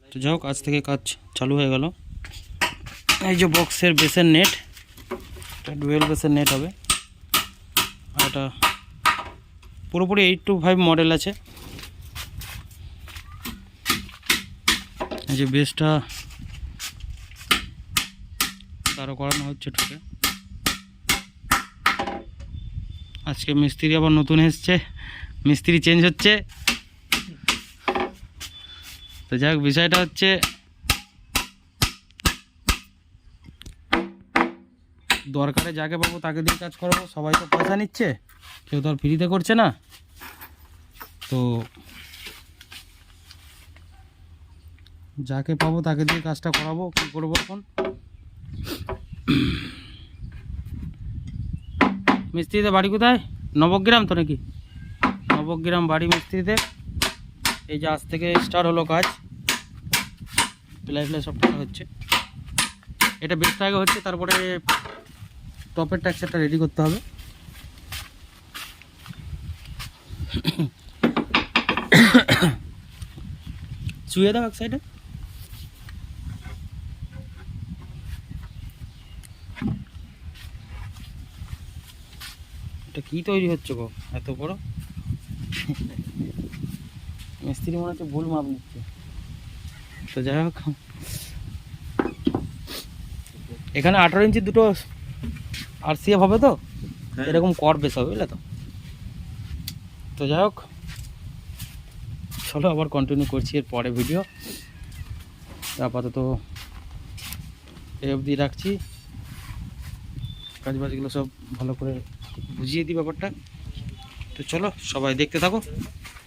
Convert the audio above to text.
তো যাই হোক, আজ থেকে কাজ চালু হয়ে গেল। এই যে বক্সের বেসের নেট, এটা ডুয়েল বেসের নেট হবে। আর এটা পুরোপুরি 825 মডেল আছে। এই যে বেসটা তারও করানো হচ্ছে ঠুকে। আজকে মিস্ত্রি আবার নতুন এসছে, মিস্ত্রি চেঞ্জ হচ্ছে। তো যাই হোক, বিষয়টা হচ্ছে দরকারে যাকে পাবো তাকে দিয়ে কাজ করাবো। সবাই তো পয়সা নিচ্ছে, কেউ তো আর ফ্রিতে করছে না। তো যাকে পাবো তাকে দিয়ে কাজটা করাবো। কী করবো এখন? মিস্ত্রিতে বাড়ি কোথায়? নবগ্রাম তো নাকি? নবগ্রাম বাড়ি মিস্ত্রিতে। এই যে আজ থেকে স্টার্ট হলো কাজ, প্লাই সব করা হচ্ছে। এটা বেসটা আগে হচ্ছে, তারপরে টপের টেক্সচারটা রেডি করতে হবে। শুয়ে দাও এক সাইডে। এটা কি তৈরি হচ্ছে গো এত বড়? মিস্ত্রি মনে হচ্ছে ভুল মাপ নিচ্ছে। তো যাই হোক, এখানে 18 ইঞ্চি দুটো RCF হবে, তো এরকম কর বেস হবে, বুঝলে তো? তো যাই হোক, চলো আবার কন্টিনিউ করছি এর পরে ভিডিও। আপাতত এই অবধি রাখছি। কাজবাজগুলো সব ভালো করে বুঝিয়ে দিই ব্যাপারটা। তো চলো সবাই দেখতে থাকো।